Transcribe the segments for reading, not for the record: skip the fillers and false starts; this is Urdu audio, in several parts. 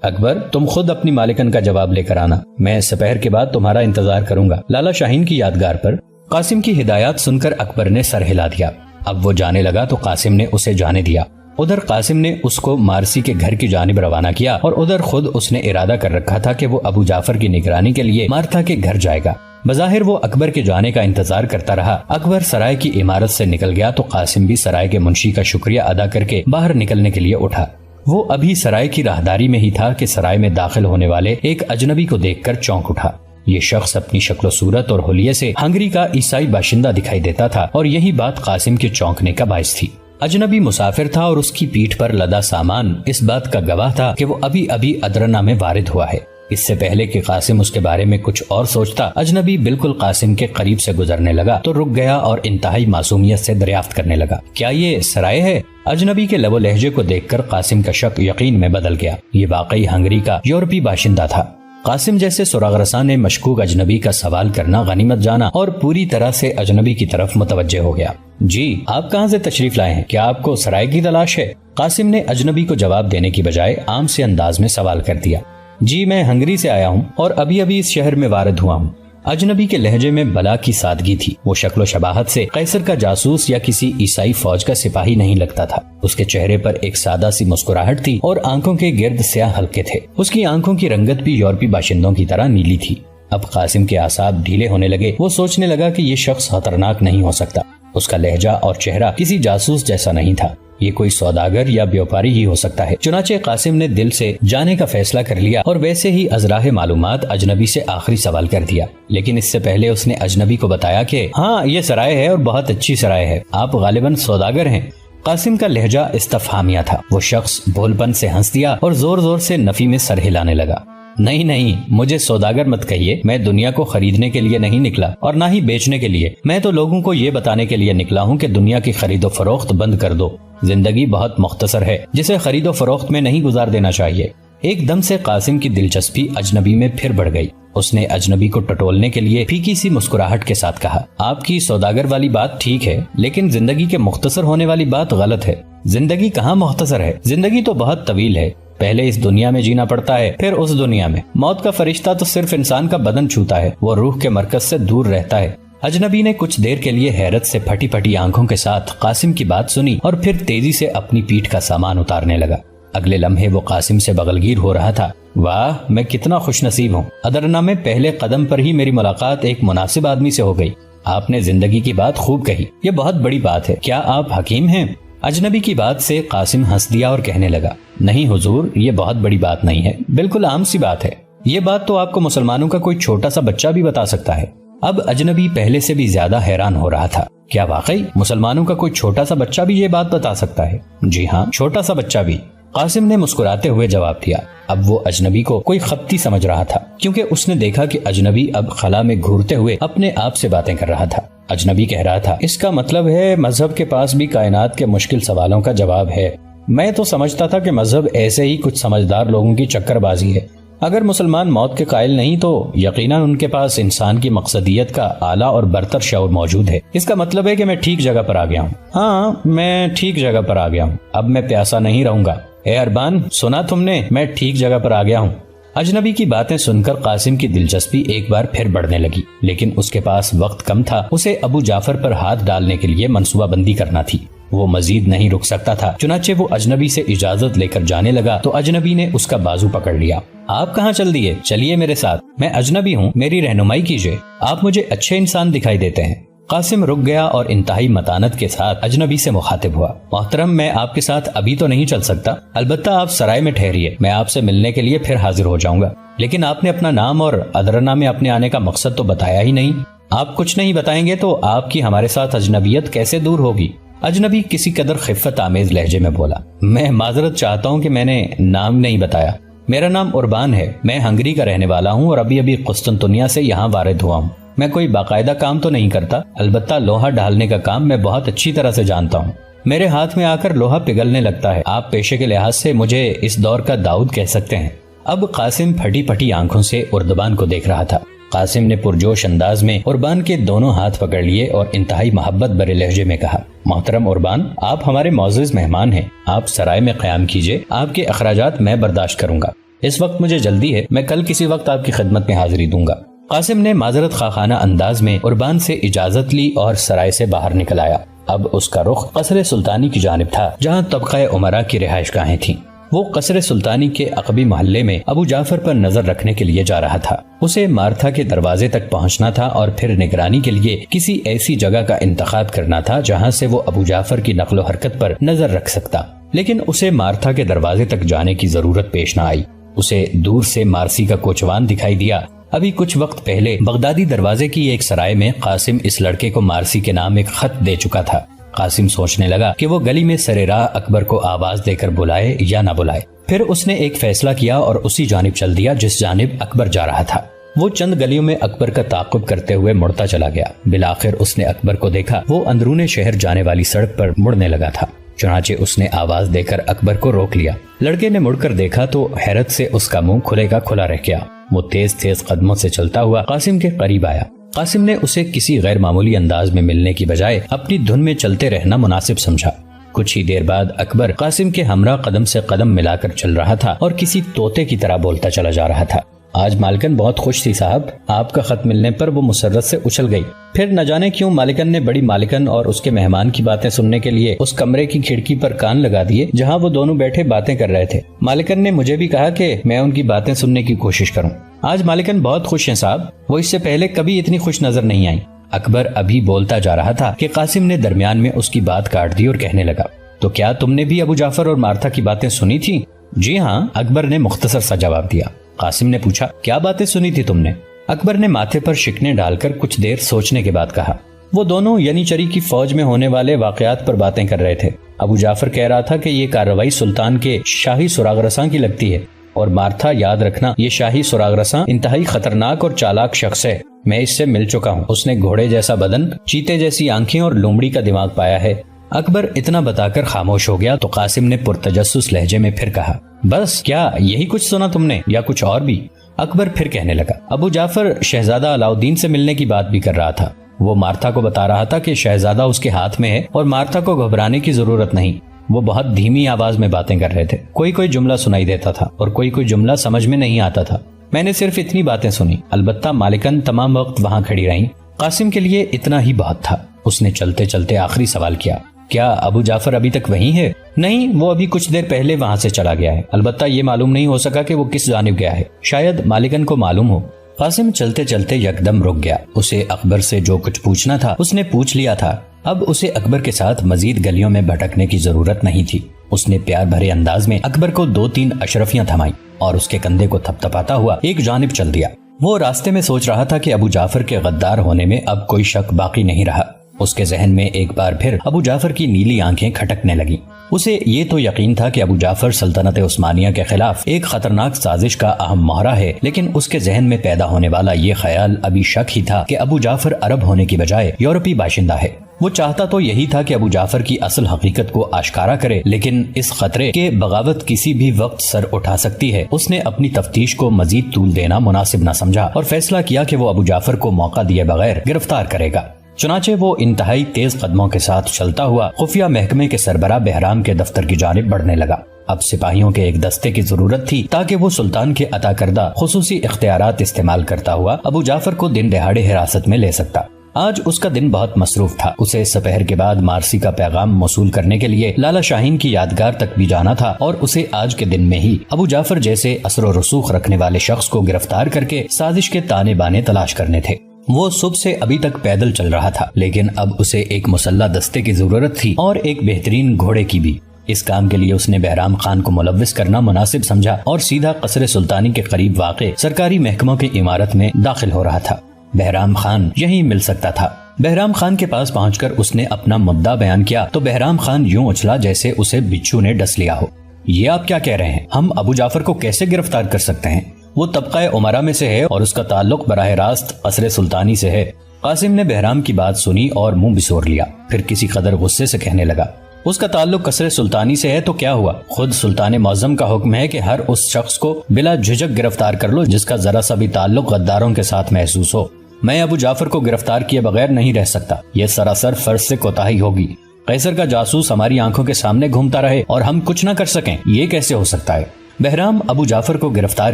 اکبر تم خود اپنی مالکن کا جواب لے کر آنا، میں سپہر کے بعد تمہارا انتظار کروں گا۔ لالا شاہین کی یادگار پر قاسم کی ہدایات سن کر اکبر نے سر ہلا دیا۔ اب وہ جانے لگا تو قاسم نے اسے جانے دیا۔ ادھر قاسم نے اس کو مارسی کے گھر کی جانب روانہ کیا اور ادھر خود اس نے ارادہ کر رکھا تھا کہ وہ ابو جعفر کی نگرانی کے لیے مارتھا کے گھر جائے گا۔ بظاہر وہ اکبر کے جانے کا انتظار کرتا رہا۔ اکبر سرائے کی عمارت سے نکل گیا تو قاسم بھی سرائے کے منشی کا شکریہ ادا کر کے باہر نکلنے کے لیے اٹھا۔ وہ ابھی سرائے کی راہداری میں ہی تھا کہ سرائے میں داخل ہونے والے ایک اجنبی کو دیکھ کر چونک اٹھا۔ یہ شخص اپنی شکل و صورت اور حلیے سے ہنگری کا عیسائی باشندہ دکھائی دیتا تھا اور یہی بات قاسم کے چونکنے کا باعث تھی۔ اجنبی مسافر تھا اور اس کی پیٹھ پر لدا سامان اس بات کا گواہ تھا کہ وہ ابھی ادرنا میں وارد ہوا ہے۔ اس سے پہلے کہ قاسم اس کے بارے میں کچھ اور سوچتا، اجنبی بالکل قاسم کے قریب سے گزرنے لگا تو رک گیا اور انتہائی معصومیت سے دریافت کرنے لگا، کیا یہ سرائے ہے؟ اجنبی کے لب و لہجے کو دیکھ کر قاسم کا شک یقین میں بدل گیا۔ یہ واقعی ہنگری کا یورپی باشندہ تھا۔ قاسم جیسے سراغ رساں نے مشکوک اجنبی کا سوال کرنا غنیمت جانا اور پوری طرح سے اجنبی کی طرف متوجہ ہو گیا۔ جی آپ کہاں سے تشریف لائے ہیں؟ کیا آپ کو سرائے کی تلاش ہے؟ قاسم نے اجنبی کو جواب دینے کی بجائے عام سے انداز میں سوال کر دیا۔ جی میں ہنگری سے آیا ہوں اور ابھی اس شہر میں وارد ہوا ہوں۔ اجنبی کے لہجے میں بلا کی سادگی تھی۔ وہ شکل و شباہت سے قیصر کا جاسوس یا کسی عیسائی فوج کا سپاہی نہیں لگتا تھا۔ اس کے چہرے پر ایک سادہ سی مسکراہٹ تھی اور آنکھوں کے گرد سیاہ حلقے تھے۔ اس کی آنکھوں کی رنگت بھی یورپی باشندوں کی طرح نیلی تھی۔ اب قاسم کے اعصاب ڈھیلے ہونے لگے۔ وہ سوچنے لگا کہ یہ شخص خطرناک نہیں ہو سکتا۔ اس کا لہجہ اور چہرہ کسی جاسوس جیسا نہیں تھا۔ یہ کوئی سوداگر یا بیوپاری ہی ہو سکتا ہے۔ چنانچہ قاسم نے دل سے جانے کا فیصلہ کر لیا اور ویسے ہی ازراہ معلومات اجنبی سے آخری سوال کر دیا۔ لیکن اس سے پہلے اس نے اجنبی کو بتایا کہ ہاں یہ سرائے ہے اور بہت اچھی سرائے ہے، آپ غالباً سوداگر ہیں۔ قاسم کا لہجہ استفہامیہ تھا۔ وہ شخص بھول پن سے ہنس دیا اور زور زور سے نفی میں سر ہلانے لگا۔ نہیں مجھے سوداگر مت کہیے، میں دنیا کو خریدنے کے لیے نہیں نکلا اور نہ ہی بیچنے کے لیے۔ میں تو لوگوں کو یہ بتانے کے لیے نکلا ہوں کہ دنیا کی خرید و فروخت بند کر دو۔ زندگی بہت مختصر ہے جسے خرید و فروخت میں نہیں گزار دینا چاہیے۔ ایک دم سے قاسم کی دلچسپی اجنبی میں پھر بڑھ گئی۔ اس نے اجنبی کو ٹٹولنے کے لیے پھیکی سی مسکراہٹ کے ساتھ کہا، آپ کی سوداگر والی بات ٹھیک ہے لیکن زندگی کے مختصر ہونے والی بات غلط ہے۔ زندگی کہاں مختصر ہے؟ زندگی تو بہت طویل ہے۔ پہلے اس دنیا میں جینا پڑتا ہے، پھر اس دنیا میں۔ موت کا فرشتہ تو صرف انسان کا بدن چھوتا ہے، وہ روح کے مرکز سے دور رہتا ہے۔ اجنبی نے کچھ دیر کے لیے حیرت سے پھٹی پھٹی آنکھوں کے ساتھ قاسم کی بات سنی اور پھر تیزی سے اپنی پیٹھ کا سامان اتارنے لگا۔ اگلے لمحے وہ قاسم سے بغلگیر ہو رہا تھا۔ واہ میں کتنا خوش نصیب ہوں، ادرنا میں پہلے قدم پر ہی میری ملاقات ایک مناسب آدمی سے ہو گئی۔ آپ نے زندگی کی بات خوب کہی، یہ بہت بڑی بات ہے۔ کیا آپ حکیم ہیں؟ اجنبی کی بات سے قاسم ہنس دیا اور کہنے لگا، نہیں حضور یہ بہت بڑی بات نہیں ہے، بالکل عام سی بات ہے۔ یہ بات تو آپ کو مسلمانوں کا کوئی چھوٹا سا بچہ بھی بتا سکتا ہے۔ اب اجنبی پہلے سے بھی زیادہ حیران ہو رہا تھا۔ کیا واقعی مسلمانوں کا کوئی چھوٹا سا بچہ بھی یہ بات بتا سکتا ہے؟ جی ہاں چھوٹا سا بچہ بھی، قاسم نے مسکراتے ہوئے جواب دیا۔ اب وہ اجنبی کو کوئی خپتی سمجھ رہا تھا کیونکہ اس نے دیکھا کہ اجنبی اب خلا میں گھورتے ہوئے اپنے آپ سے باتیں کر رہا تھا۔ اجنبی کہہ رہا تھا، اس کا مطلب ہے مذہب کے پاس بھی کائنات کے مشکل سوالوں کا جواب ہے۔ میں تو سمجھتا تھا کہ مذہب ایسے ہی کچھ سمجھدار لوگوں کی چکر بازی ہے۔ اگر مسلمان موت کے قائل نہیں تو یقیناً ان کے پاس انسان کی مقصدیت کا اعلیٰ اور برتر شعور موجود ہے۔ اس کا مطلب ہے کہ میں ٹھیک جگہ پر آ گیا ہوں۔ ہاں میں ٹھیک جگہ پر آ گیا ہوں، اب میں پیاسا نہیں رہوں گا۔ اے اربان سنا تم نے، میں ٹھیک جگہ پر آ گیا ہوں۔ اجنبی کی باتیں سن کر قاسم کی دلچسپی ایک بار پھر بڑھنے لگی، لیکن اس کے پاس وقت کم تھا۔ اسے ابو جعفر پر ہاتھ ڈالنے کے لیے منصوبہ بندی کرنا تھی۔ وہ مزید نہیں رک سکتا تھا، چنانچہ وہ اجنبی سے اجازت لے کر جانے لگا تو اجنبی نے اس کا بازو پکڑ لیا۔ آپ کہاں چل دیے؟ چلیے میرے ساتھ، میں اجنبی ہوں، میری رہنمائی کیجیے، آپ مجھے اچھے انسان دکھائی دیتے ہیں۔ قاسم رک گیا اور انتہائی متانت کے ساتھ اجنبی سے مخاطب ہوا، محترم میں آپ کے ساتھ ابھی تو نہیں چل سکتا، البتہ آپ سرائے میں ٹھہریے، میں آپ سے ملنے کے لیے پھر حاضر ہو جاؤں گا۔ لیکن آپ نے اپنا نام اور ادرنا میں اپنے آنے کا مقصد تو بتایا ہی نہیں۔ آپ کچھ نہیں بتائیں گے تو آپ کی ہمارے ساتھ اجنبیت کیسے دور ہوگی؟ اجنبی کسی قدر خفت آمیز لہجے میں بولا، میں معذرت چاہتا ہوں کہ میں نے نام نہیں بتایا، میرا نام اربان ہے، میں ہنگری کا رہنے والا ہوں اور ابھی قسطنطنیہ سے یہاں وارد ہوا ہوں۔ میں کوئی باقاعدہ کام تو نہیں کرتا، البتہ لوہا ڈھالنے کا کام میں بہت اچھی طرح سے جانتا ہوں، میرے ہاتھ میں آ کر لوہا پگھلنے لگتا ہے۔ آپ پیشے کے لحاظ سے مجھے اس دور کا داؤد کہہ سکتے ہیں۔ اب قاسم پھٹی پھٹی آنکھوں سے اردبان کو دیکھ رہا تھا۔ قاسم نے پرجوش انداز میں اربان کے دونوں ہاتھ پکڑ لیے اور انتہائی محبت بھرے لہجے میں کہا، محترم اربان آپ ہمارے معزز مہمان ہیں، آپ سرائے میں قیام کیجئے، آپ کے اخراجات میں برداشت کروں گا۔ اس وقت مجھے جلدی ہے، میں کل کسی وقت آپ کی خدمت میں حاضری دوں گا۔ قاسم نے معذرت خواہانہ انداز میں قربان سے اجازت لی اور سرائے سے باہر نکل آیا۔ اب اس کا رخ قصر سلطانی کی جانب تھا، جہاں طبقہ امراء کی رہائش گاہیں تھیں۔ وہ قصر سلطانی کے عقبی محلے میں ابو جعفر پر نظر رکھنے کے لیے جا رہا تھا۔ اسے مارتھا کے دروازے تک پہنچنا تھا اور پھر نگرانی کے لیے کسی ایسی جگہ کا انتخاب کرنا تھا جہاں سے وہ ابو جعفر کی نقل و حرکت پر نظر رکھ سکتا، لیکن اسے مارتھا کے دروازے تک جانے کی ضرورت پیش نہ آئی۔ اسے دور سے مارسی کا کوچوان دکھائی دیا۔ ابھی کچھ وقت پہلے بغدادی دروازے کی ایک سرائے میں قاسم اس لڑکے کو مارسی کے نام ایک خط دے چکا تھا۔ قاسم سوچنے لگا کہ وہ گلی میں سر راہ اکبر کو آواز دے کر بلائے یا نہ بلائے۔ پھر اس نے ایک فیصلہ کیا اور اسی جانب چل دیا جس جانب اکبر جا رہا تھا۔ وہ چند گلیوں میں اکبر کا تعاقب کرتے ہوئے مڑتا چلا گیا۔ بالآخر اس نے اکبر کو دیکھا، وہ اندرون شہر جانے والی سڑک پر مڑنے لگا تھا۔ چنانچہ اس نے آواز دے کر اکبر کو روک لیا۔ لڑکے نے مڑ کر دیکھا تو حیرت سے اس کا منہ کھلے کا کھلا رہ گیا۔ وہ تیز تیز قدموں سے چلتا ہوا قاسم کے قریب آیا۔ قاسم نے اسے کسی غیر معمولی انداز میں ملنے کی بجائے اپنی دھن میں چلتے رہنا مناسب سمجھا۔ کچھ ہی دیر بعد اکبر قاسم کے ہمراہ قدم سے قدم ملا کر چل رہا تھا اور کسی طوطے کی طرح بولتا چلا جا رہا تھا۔ آج مالکن بہت خوش تھی صاحب، آپ کا خط ملنے پر وہ مسرت سے اچھل گئی۔ پھر نہ جانے کیوں مالکن نے بڑی مالکن اور اس کے مہمان کی باتیں سننے کے لیے اس کمرے کی کھڑکی پر کان لگا دیے جہاں وہ دونوں بیٹھے باتیں کر رہے تھے۔ مالکن نے مجھے بھی کہا کہ میں ان کی باتیں سننے کی کوشش کروں۔ آج مالکن بہت خوش ہیں صاحب، وہ اس سے پہلے کبھی اتنی خوش نظر نہیں آئی۔ اکبر ابھی بولتا جا رہا تھا کہ قاسم نے درمیان میں اس کی بات کاٹ دی اور کہنے لگا، تو کیا تم نے بھی ابو جعفر اور مارتھا کی باتیں سنی تھی؟ جی ہاں، اکبر نے مختصر سا جواب دیا۔ قاسم نے پوچھا، کیا باتیں سنی تھی تم نے؟ اکبر نے ماتھے پر شکنے ڈال کر کچھ دیر سوچنے کے بعد کہا، وہ دونوں یعنی چری کی فوج میں ہونے والے واقعات پر باتیں کر رہے تھے۔ ابو جعفر کہہ رہا تھا کہ یہ کارروائی سلطان کے شاہی سراغ رساں کی لگتی ہے، اور مارتھا یاد رکھنا یہ شاہی سراغ رساں انتہائی خطرناک اور چالاک شخص ہے، میں اس سے مل چکا ہوں، اس نے گھوڑے جیسا بدن، چیتے جیسی آنکھیں اور لومڑی کا دماغ پایا ہے۔ اکبر اتنا بتا کر خاموش ہو گیا تو قاسم نے پرتجسس لہجے میں پھر کہا، بس کیا یہی کچھ سنا تم نے یا کچھ اور بھی؟ اکبر پھر کہنے لگا، ابو جعفر شہزادہ علاؤدین سے ملنے کی بات بھی کر رہا تھا۔ وہ مارتھا کو بتا رہا تھا کہ شہزادہ اس کے ہاتھ میں ہے اور مارتھا کو گھبرانے کی ضرورت نہیں۔ وہ بہت دھیمی آواز میں باتیں کر رہے تھے، کوئی جملہ سنائی دیتا تھا اور کوئی جملہ سمجھ میں نہیں آتا تھا۔ میں نے صرف اتنی باتیں سنی، البتہ مالکن تمام وقت وہاں کھڑی رہیں۔ قاسم کے لیے اتنا ہی بہت تھا۔ اس نے چلتے چلتے آخری سوال کیا، کیا ابو جعفر ابھی تک وہیں ہے؟ نہیں، وہ ابھی کچھ دیر پہلے وہاں سے چلا گیا ہے، البتہ یہ معلوم نہیں ہو سکا کہ وہ کس جانب گیا ہے، شاید مالکن کو معلوم ہو۔ قاسم چلتے چلتے یکدم رک گیا۔ اسے اکبر سے جو کچھ پوچھنا تھا اس نے پوچھ لیا تھا۔ اب اسے اکبر کے ساتھ مزید گلیوں میں بھٹکنے کی ضرورت نہیں تھی۔ اس نے پیار بھرے انداز میں اکبر کو 2-3 اشرفیاں تھمائی اور اس کے کندھے کو تھپ تھپاتا ہوا ایک جانب چل دیا۔ وہ راستے میں سوچ رہا تھا کہ ابو جعفر کے غدار ہونے میں اب کوئی شک باقی نہیں رہا۔ اس کے ذہن میں ایک بار پھر ابو جعفر کی نیلی آنکھیں کھٹکنے لگیں۔ اسے یہ تو یقین تھا کہ ابو جعفر سلطنت عثمانیہ کے خلاف ایک خطرناک سازش کا اہم مہرہ ہے، لیکن اس کے ذہن میں پیدا ہونے والا یہ خیال ابھی شک ہی تھا کہ ابو جعفر عرب ہونے کی بجائے یورپی باشندہ ہے۔ وہ چاہتا تو یہی تھا کہ ابو جعفر کی اصل حقیقت کو آشکارا کرے، لیکن اس خطرے کہ بغاوت کسی بھی وقت سر اٹھا سکتی ہے، اس نے اپنی تفتیش کو مزید طول دینا مناسب نہ سمجھا اور فیصلہ کیا کہ وہ ابو جعفر کو موقع دیے بغیر گرفتار کرے گا۔ چنانچہ وہ انتہائی تیز قدموں کے ساتھ چلتا ہوا خفیہ محکمے کے سربراہ بہرام کے دفتر کی جانب بڑھنے لگا۔ اب سپاہیوں کے ایک دستے کی ضرورت تھی تاکہ وہ سلطان کے عطا کردہ خصوصی اختیارات استعمال کرتا ہوا ابو جعفر کو دن دہاڑے حراست میں لے سکتا۔ آج اس کا دن بہت مصروف تھا۔ اسے سپہر کے بعد مارسی کا پیغام موصول کرنے کے لیے لالا شاہین کی یادگار تک بھی جانا تھا اور اسے آج کے دن میں ہی ابو جعفر جیسے اثر و رسوخ رکھنے والے شخص کو گرفتار کر کے سازش کے تانے بانے تلاش کرنے تھے۔ وہ صبح سے ابھی تک پیدل چل رہا تھا، لیکن اب اسے ایک مسلح دستے کی ضرورت تھی اور ایک بہترین گھوڑے کی بھی۔ اس کام کے لیے اس نے بہرام خان کو ملوث کرنا مناسب سمجھا اور سیدھا قصر سلطانی کے قریب واقع سرکاری محکموں کی عمارت میں داخل ہو رہا تھا۔ بہرام خان یہیں مل سکتا تھا۔ بہرام خان کے پاس پہنچ کر اس نے اپنا مدعا بیان کیا تو بہرام خان یوں اچھلا جیسے اسے بچھو نے ڈس لیا ہو۔ یہ آپ کیا کہہ رہے ہیں؟ ہم ابو جعفر کو کیسے گرفتار کر سکتے ہیں؟ وہ طبقہ امراء میں سے ہے اور اس کا تعلق براہ راست قصر سلطانی سے ہے۔ قاسم نے بہرام کی بات سنی اور منہ بسور لیا، پھر کسی قدر غصے سے کہنے لگا، اس کا تعلق قصر سلطانی سے ہے تو کیا ہوا؟ خود سلطان معظم کا حکم ہے کہ ہر اس شخص کو بلا جھجک گرفتار کر لو جس کا ذرا سا بھی تعلق غداروں کے ساتھ محسوس ہو۔ میں ابو جعفر کو گرفتار کیے بغیر نہیں رہ سکتا، یہ سراسر فرض سے کوتاہی ہوگی۔ قیصر کا جاسوس ہماری آنکھوں کے سامنے گھومتا رہے اور ہم کچھ نہ کر سکیں، یہ کیسے ہو سکتا ہے؟ بہرام ابو جعفر کو گرفتار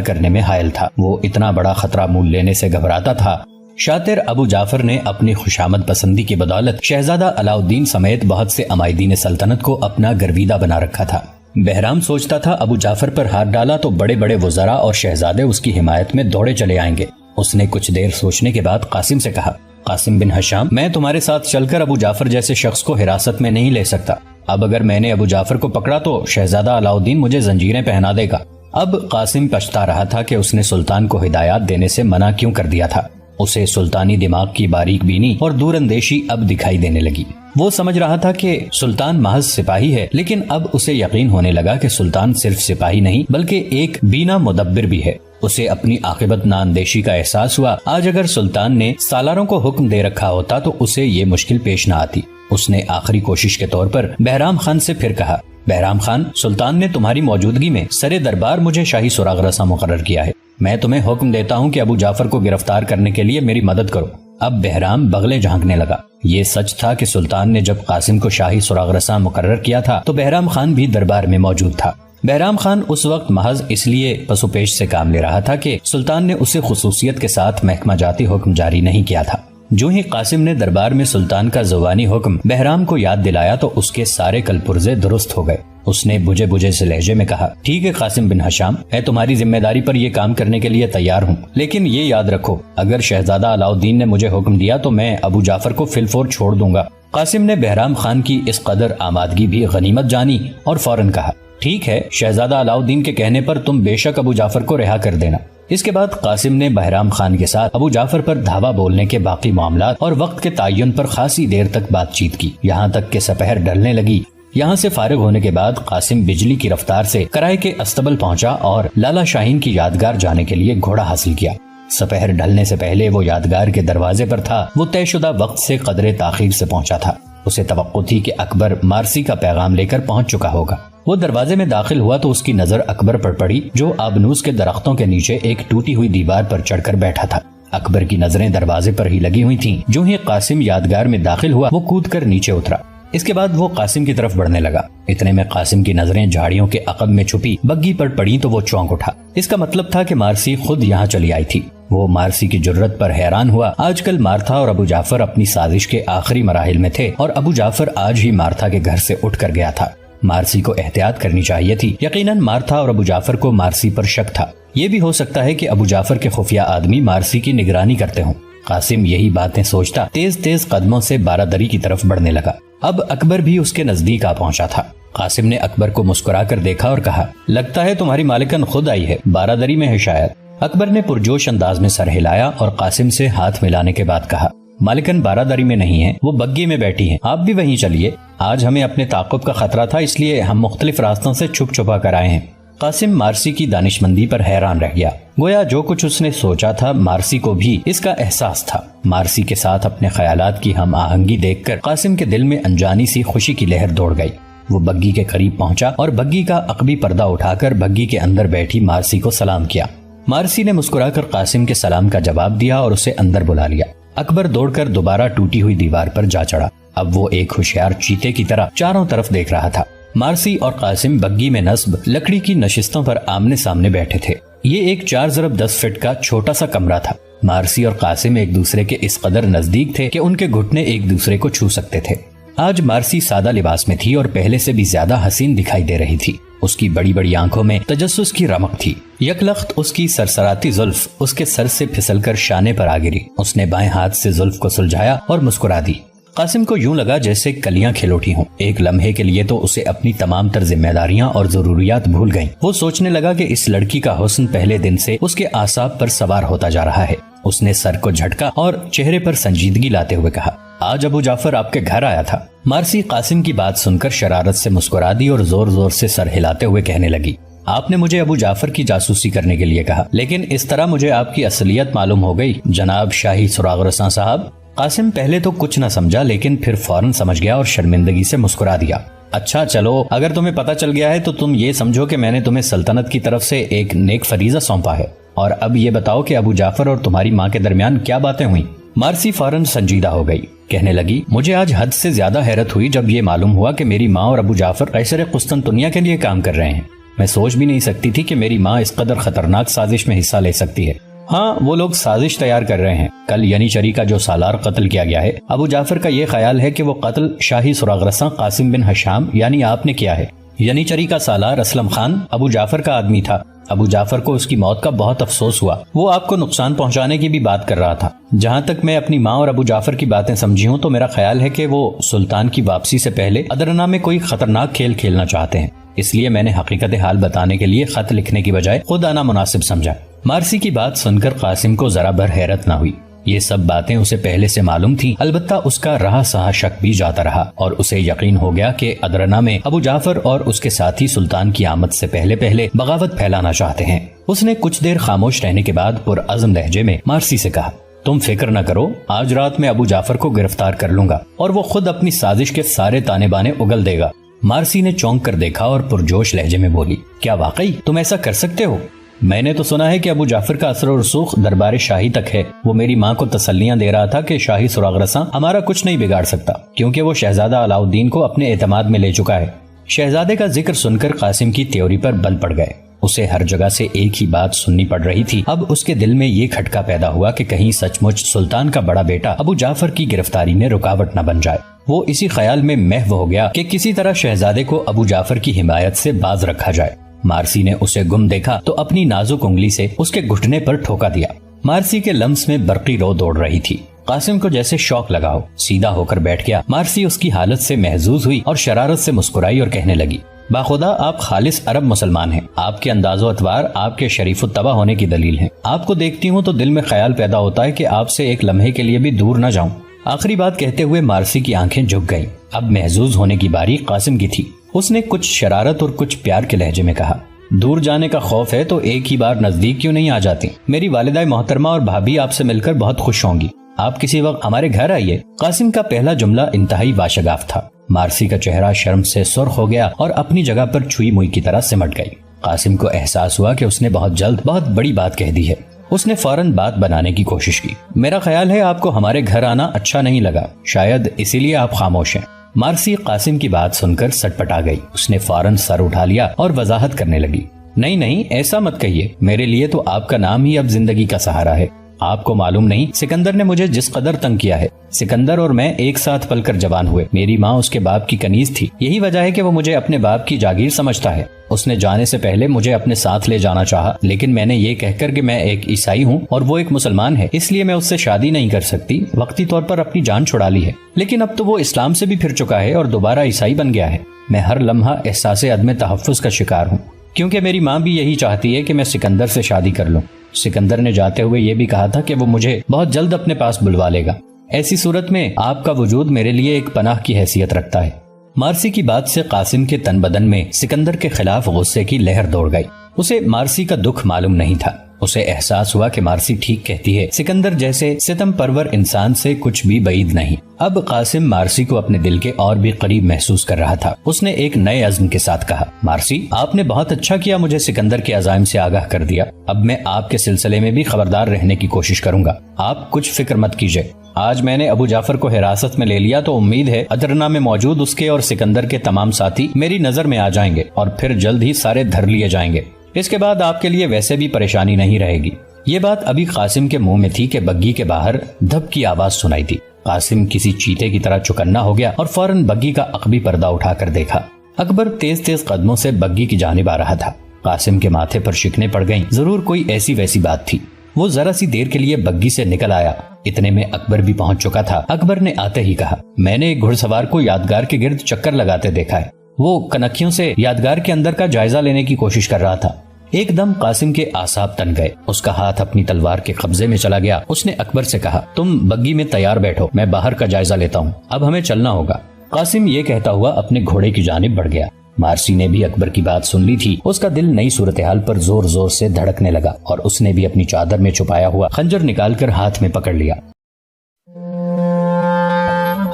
کرنے میں حائل تھا، وہ اتنا بڑا خطرہ مول لینے سے گھبراتا تھا۔ شاطر ابو جعفر نے اپنی خوشامد پسندی کی بدولت شہزادہ علاؤالدین سمیت بہت سے عمائدین سلطنت کو اپنا گرویدہ بنا رکھا تھا۔ بہرام سوچتا تھا ابو جعفر پر ہاتھ ڈالا تو بڑے بڑے وزراء اور شہزادے اس کی حمایت میں دوڑے چلے آئیں گے۔ اس نے کچھ دیر سوچنے کے بعد قاسم سے کہا، قاسم بن ہشام، میں تمہارے ساتھ چل کر ابو جعفر جیسے شخص کو حراست میں نہیں لے سکتا۔ اب اگر میں نے ابو جعفر کو پکڑا تو شہزادہ علاؤالدین مجھے زنجیریں پہنا دے گا۔ اب قاسم پچھتا رہا تھا کہ اس نے سلطان کو ہدایات دینے سے منع کیوں کر دیا تھا۔ اسے سلطانی دماغ کی باریک بینی اور دور اندیشی اب دکھائی دینے لگی۔ وہ سمجھ رہا تھا کہ سلطان محض سپاہی ہے، لیکن اب اسے یقین ہونے لگا کہ سلطان صرف سپاہی نہیں بلکہ ایک بینا مدبر بھی ہے۔ اسے اپنی عاقبت نااندیشی کا احساس ہوا۔ آج اگر سلطان نے سالاروں کو حکم دے رکھا ہوتا تو اسے یہ مشکل پیش نہ آتی۔ اس نے آخری کوشش کے طور پر بہرام خان سے پھر کہا، بہرام خان، سلطان نے تمہاری موجودگی میں سر دربار مجھے شاہی سراغ رساں مقرر کیا ہے۔ میں تمہیں حکم دیتا ہوں کہ ابو جعفر کو گرفتار کرنے کے لیے میری مدد کرو۔ اب بہرام بغلے جھانکنے لگا۔ یہ سچ تھا کہ سلطان نے جب قاسم کو شاہی سراغ رساں مقرر کیا تھا تو بہرام خان بھی دربار میں موجود تھا۔ بہرام خان اس وقت محض اس لیے پسو پیش سے کام لے رہا تھا کہ سلطان نے اسے خصوصیت کے ساتھ محکمہ جاتی حکم جاری نہیں کیا تھا۔ جو ہی قاسم نے دربار میں سلطان کا زبانی حکم بہرام کو یاد دلایا تو اس کے سارے کل پرزے درست ہو گئے۔ اس نے بجے بجے سے لہجے میں کہا، ٹھیک ہے قاسم بن ہشام، میں تمہاری ذمہ داری پر یہ کام کرنے کے لیے تیار ہوں، لیکن یہ یاد رکھو اگر شہزادہ علاؤالدین نے مجھے حکم دیا تو میں ابو جعفر کو فی الفور چھوڑ دوں گا۔ قاسم نے بہرام خان کی اس قدر آمادگی بھی غنیمت جانی اور فوراً کہا، ٹھیک ہے، شہزادہ علاؤالدین کے کہنے پر تم بے شک ابو جعفر کو رہا کر دینا۔ اس کے بعد قاسم نے بہرام خان کے ساتھ ابو جعفر پر دھاوا بولنے کے باقی معاملات اور وقت کے تعین پر خاصی دیر تک بات چیت کی، یہاں تک کہ سپہر ڈھلنے لگی۔ یہاں سے فارغ ہونے کے بعد قاسم بجلی کی رفتار سے کرائے کے استبل پہنچا اور لالا شاہین کی یادگار جانے کے لیے گھوڑا حاصل کیا۔ سپہر ڈھلنے سے پہلے وہ یادگار کے دروازے پر تھا۔ وہ طے شدہ وقت سے قدرے تاخیر سے پہنچا تھا۔ اسے توقع تھی کہ اکبر مارسی کا پیغام لے کر پہنچ چکا ہوگا۔ وہ دروازے میں داخل ہوا تو اس کی نظر اکبر پر پڑی، جو آبنوس کے درختوں کے نیچے ایک ٹوٹی ہوئی دیوار پر چڑھ کر بیٹھا تھا۔ اکبر کی نظریں دروازے پر ہی لگی ہوئی تھیں۔ جو ہی قاسم یادگار میں داخل ہوا وہ کود کر نیچے اترا۔ اس کے بعد وہ قاسم کی طرف بڑھنے لگا۔ اتنے میں قاسم کی نظریں جھاڑیوں کے عقب میں چھپی بگی پر پڑی تو وہ چونک اٹھا۔ اس کا مطلب تھا کہ مارسی خود یہاں چلی آئی تھی۔ وہ مارسی کی جرت پر حیران ہوا۔ آج کل مارتھا اور ابو جعفر اپنی سازش کے آخری مراحل میں تھے اور ابو جعفر آج ہی مارتھا کے گھر سے اٹھ کر گیا تھا۔ مارسی کو احتیاط کرنی چاہیے تھی۔ یقیناً مارتھا اور ابو جعفر کو مارسی پر شک تھا۔ یہ بھی ہو سکتا ہے کہ ابو جعفر کے خفیہ آدمی مارسی کی نگرانی کرتے ہوں۔ قاسم یہی باتیں سوچتا تیز تیز قدموں سے بارادری کی طرف بڑھنے لگا۔ اب اکبر بھی اس کے نزدیک آ پہنچا تھا۔ قاسم نے اکبر کو مسکرا کر دیکھا اور کہا، لگتا ہے تمہاری مالکن خود آئی ہے، بارادری میں ہے شاید۔ اکبر نے پرجوش انداز میں سر ہلایا اور قاسم سے ہاتھ ملانے کے بعد کہا، مالکن بارادری میں نہیں ہے، وہ بگی میں بیٹھی ہیں، آپ بھی وہیں چلیے۔ آج ہمیں اپنے تعاقب کا خطرہ تھا، اس لیے ہم مختلف راستوں سے چھپ چھپا کر آئے ہیں۔ قاسم مارسی کی دانشمندی پر حیران رہ گیا۔ گویا جو کچھ اس نے سوچا تھا مارسی کو بھی اس کا احساس تھا۔ مارسی کے ساتھ اپنے خیالات کی ہم آہنگی دیکھ کر قاسم کے دل میں انجانی سی خوشی کی لہر دوڑ گئی۔ وہ بگی کے قریب پہنچا اور بگی کا عقبی پردہ اٹھا کر بگی کے اندر بیٹھی مارسی کو سلام کیا۔ مارسی نے مسکرا کر قاسم کے سلام کا جواب دیا اور اسے اندر بلا لیا۔ اکبر دوڑ کر دوبارہ ٹوٹی ہوئی دیوار پر جا چڑھا۔ اب وہ ایک ہوشیار چیتے کی طرح چاروں طرف دیکھ رہا تھا۔ مارسی اور قاسم بگی میں نصب لکڑی کی نشستوں پر آمنے سامنے بیٹھے تھے۔ یہ ایک 4x10 فٹ کا چھوٹا سا کمرہ تھا۔ مارسی اور قاسم ایک دوسرے کے اس قدر نزدیک تھے کہ ان کے گھٹنے ایک دوسرے کو چھو سکتے تھے۔ آج مارسی سادہ لباس میں تھی اور پہلے سے بھی زیادہ حسین دکھائی دے رہی تھی۔ اس کی بڑی بڑی آنکھوں میں تجسس کی رمق تھی۔ یکلخت اس کی سرسراتی زلف اس کے سر سے پھسل کر شانے پر آ گری۔ اس نے بائیں ہاتھ سے زلف کو سلجھایا اور مسکرا دی۔ قاسم کو یوں لگا جیسے کلیاں کھل اٹھی ہوں۔ ایک لمحے کے لیے تو اسے اپنی تمام تر ذمہ داریاں اور ضروریات بھول گئیں۔ وہ سوچنے لگا کہ اس لڑکی کا حسن پہلے دن سے اس کے اعصاب پر سوار ہوتا جا رہا ہے۔ اس نے سر کو جھٹکا اور چہرے پر سنجیدگی لاتے ہوئے کہا، آج ابو جعفر آپ کے گھر آیا تھا۔ مارسی قاسم کی بات سن کر شرارت سے مسکرا دی اور زور زور سے سر ہلاتے ہوئے کہنے لگی، آپ نے مجھے ابو جعفر کی جاسوسی کرنے کے لیے کہا، لیکن اس طرح مجھے آپ کی اصلیت معلوم ہو گئی جناب شاہی سراغ رساں صاحب۔ قاسم پہلے تو کچھ نہ سمجھا لیکن پھر فوراً سمجھ گیا اور شرمندگی سے مسکرا دیا۔ اچھا چلو، اگر تمہیں پتہ چل گیا ہے تو تم یہ سمجھو کہ میں نے تمہیں سلطنت کی طرف سے ایک نیک فریضہ سونپا ہے، اور اب یہ بتاؤ کہ ابو جعفر اور تمہاری ماں کے درمیان کیا باتیں ہوئیں؟ مارسی فوراً سنجیدہ ہو گئی، کہنے لگی، مجھے آج حد سے زیادہ حیرت ہوئی جب یہ معلوم ہوا کہ میری ماں اور ابو جعفر قیصر قسطنطنیہ کے لیے کام کر رہے ہیں۔ میں سوچ بھی نہیں سکتی تھی کہ میری ماں اس قدر خطرناک سازش میں حصہ لے سکتی ہے۔ ہاں، وہ لوگ سازش تیار کر رہے ہیں۔ کل ینیچری کا جو سالار قتل کیا گیا ہے، ابو جعفر کا یہ خیال ہے کہ وہ قتل شاہی سراغ رساں قاسم بن ہشام یعنی آپ نے کیا ہے۔ ینیچری کا سالار اسلم خان ابو جعفر کا آدمی تھا۔ ابو جعفر کو اس کی موت کا بہت افسوس ہوا۔ وہ آپ کو نقصان پہنچانے کی بھی بات کر رہا تھا۔ جہاں تک میں اپنی ماں اور ابو جعفر کی باتیں سمجھی ہوں تو میرا خیال ہے کہ وہ سلطان کی واپسی سے پہلے ادرنا میں کوئی خطرناک کھیل کھیلنا چاہتے ہیں۔ اس لیے میں نے حقیقت حال بتانے کے لیے خط لکھنے کی بجائے خود آنا مناسب سمجھا۔ مارسی کی بات سن کر قاسم کو ذرا بھر حیرت نہ ہوئی۔ یہ سب باتیں اسے پہلے سے معلوم تھیں، البتہ اس کا رہا سہا شک بھی جاتا رہا اور اسے یقین ہو گیا کہ ادرنا میں ابو جعفر اور اس کے ساتھی سلطان کی آمد سے پہلے پہلے بغاوت پھیلانا چاہتے ہیں۔ اس نے کچھ دیر خاموش رہنے کے بعد پرعزم لہجے میں مارسی سے کہا، تم فکر نہ کرو، آج رات میں ابو جعفر کو گرفتار کر لوں گا اور وہ خود اپنی سازش کے سارے تانے بانے اگل دے گا۔ مارسی نے چونک کر دیکھا اور پرجوش لہجے میں بولی، کیا واقعی تم ایسا کر سکتے ہو؟ میں نے تو سنا ہے کہ ابو جعفر کا اثر و رسوخ دربار شاہی تک ہے۔ وہ میری ماں کو تسلیاں دے رہا تھا کہ شاہی سراغ رساں ہمارا کچھ نہیں بگاڑ سکتا، کیونکہ وہ شہزادہ علاؤالدین کو اپنے اعتماد میں لے چکا ہے۔ شہزادے کا ذکر سن کر قاسم کی تیوری پر بل پڑ گئے۔ اسے ہر جگہ سے ایک ہی بات سننی پڑ رہی تھی۔ اب اس کے دل میں یہ کھٹکا پیدا ہوا کہ کہیں سچ مچ سلطان کا بڑا بیٹا ابو جعفر کی گرفتاری میں رکاوٹ نہ بن جائے۔ وہ اسی خیال میں محو ہو گیا کہ کسی طرح شہزادے کو ابو جعفر کی حمایت سے باز رکھا جائے۔ مارسی نے اسے گم دیکھا تو اپنی نازک انگلی سے اس کے گھٹنے پر ٹھوکا دیا۔ مارسی کے لمس میں برقی رو دوڑ رہی تھی۔ قاسم کو جیسے شوق لگا ہو، سیدھا ہو کر بیٹھ گیا۔ مارسی اس کی حالت سے محظوظ ہوئی اور شرارت سے مسکرائی اور کہنے لگی، باخدا آپ خالص عرب مسلمان ہیں۔ آپ کے انداز و اطوار آپ کے شریف الطبع ہونے کی دلیل ہیں۔ آپ کو دیکھتی ہوں تو دل میں خیال پیدا ہوتا ہے کہ آپ سے ایک لمحے کے لیے بھی دور نہ جاؤں۔ آخری بات کہتے ہوئے مارسی کی آنکھیں جھک گئیں۔ اب محظوظ ہونے کی باری قاسم کی تھی۔ اس نے کچھ شرارت اور کچھ پیار کے لہجے میں کہا، دور جانے کا خوف ہے تو ایک ہی بار نزدیک کیوں نہیں آ جاتی؟ میری والدہ محترمہ اور بھابھی آپ سے مل کر بہت خوش ہوں گی۔ آپ کسی وقت ہمارے گھر آئیے۔ قاسم کا پہلا جملہ انتہائی واشگاف تھا۔ مارسی کا چہرہ شرم سے سرخ ہو گیا اور اپنی جگہ پر چھوئی موئی کی طرح سمٹ گئی۔ قاسم کو احساس ہوا کہ اس نے بہت جلد بہت بڑی بات کہہ دی ہے۔ اس نے فوراً بات بنانے کی کوشش کی۔ میرا خیال ہے آپ کو ہمارے گھر آنا اچھا نہیں لگا، شاید اسی لیے آپ خاموش ہیں۔ مارسی قاسم کی بات سن کر سٹ پٹا گئی۔ اس نے فوراً سر اٹھا لیا اور وضاحت کرنے لگی، نہیں ایسا مت کہیے، میرے لیے تو آپ کا نام ہی اب زندگی کا سہارا ہے۔ آپ کو معلوم نہیں سکندر نے مجھے جس قدر تنگ کیا ہے۔ سکندر اور میں ایک ساتھ پل کر جوان ہوئے۔ میری ماں اس کے باپ کی کنیز تھی، یہی وجہ ہے کہ وہ مجھے اپنے باپ کی جاگیر سمجھتا ہے۔ اس نے جانے سے پہلے مجھے اپنے ساتھ لے جانا چاہا، لیکن میں نے یہ کہہ کر کہ میں ایک عیسائی ہوں اور وہ ایک مسلمان ہے، اس لیے میں اس سے شادی نہیں کر سکتی، وقتی طور پر اپنی جان چھڑا لی ہے۔ لیکن اب تو وہ اسلام سے بھی پھر چکا ہے اور دوبارہ عیسائی بن گیا ہے۔ میں ہر لمحہ احساس عدم تحفظ کا شکار ہوں، کیونکہ میری ماں بھی یہی چاہتی ہے کہ میں سکندر سے شادی کر لوں۔ سکندر نے جاتے ہوئے یہ بھی کہا تھا کہ وہ مجھے بہت جلد اپنے پاس بلوا لے گا۔ ایسی صورت میں آپ کا وجود میرے لیے ایک پناہ کی حیثیت رکھتا ہے۔ مارسی کی بات سے قاسم کے تن بدن میں سکندر کے خلاف غصے کی لہر دوڑ گئی۔ اسے مارسی کا دکھ معلوم نہیں تھا۔ اسے احساس ہوا کہ مارسی ٹھیک کہتی ہے، سکندر جیسے ستم پرور انسان سے کچھ بھی بعید نہیں۔ اب قاسم مارسی کو اپنے دل کے اور بھی قریب محسوس کر رہا تھا۔ اس نے ایک نئے عزم کے ساتھ کہا، مارسی آپ نے بہت اچھا کیا مجھے سکندر کے عزائم سے آگاہ کر دیا۔ اب میں آپ کے سلسلے میں بھی خبردار رہنے کی کوشش کروں گا۔ آپ کچھ فکر مت کیجیے۔ آج میں نے ابو جعفر کو حراست میں لے لیا تو امید ہے ادرنا میں موجود اس کے اور سکندر کے تمام ساتھی میری نظر میں آ جائیں گے اور پھر جلد ہی سارے دھر لیے جائیں گے۔ اس کے بعد آپ کے لیے ویسے بھی پریشانی نہیں رہے گی۔ یہ بات ابھی قاسم کے منہ میں تھی کہ بگی کے باہر دھب کی آواز سنائی تھی۔ قاسم کسی چیتے کی طرح چکنا ہو گیا اور فوراً بگی کا عقبی پردہ اٹھا کر دیکھا۔ اکبر تیز تیز قدموں سے بگی کی جانب آ رہا تھا۔ قاسم کے ماتھے پر شکنیں پڑ گئیں، ضرور کوئی ایسی ویسی بات تھی۔ وہ ذرا سی دیر کے لیے بگی سے نکل آیا، اتنے میں اکبر بھی پہنچ چکا تھا۔ اکبر نے آتے ہی کہا، میں نے ایک گھڑ سوار کو یادگار کے گرد چکر لگاتے دیکھا ہے۔ وہ کنکھیوں سے یادگار کے اندر کا جائزہ لینے کی کوشش کر رہا تھا۔ ایک دم قاسم کے اعصاب تن گئے، اس کا ہاتھ اپنی تلوار کے قبضے میں چلا گیا۔ اس نے اکبر سے کہا، تم بگی میں تیار بیٹھو، میں باہر کا جائزہ لیتا ہوں، اب ہمیں چلنا ہوگا۔ قاسم یہ کہتا ہوا اپنے گھوڑے کی جانب بڑھ گیا۔ مارسی نے بھی اکبر کی بات سن لی تھی۔ اس کا دل نئی صورتحال پر زور زور سے دھڑکنے لگا اور اس نے بھی اپنی چادر میں چھپایا ہوا خنجر نکال کر ہاتھ میں پکڑ لیا۔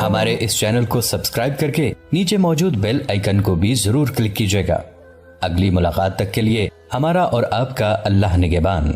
ہمارے اس چینل کو سبسکرائب کر کے نیچے موجود بیل آئیکن کو بھی ضرور کلک کیجیے گا۔ اگلی ملاقات تک کے لیے ہمارا اور آپ کا اللہ نگہبان۔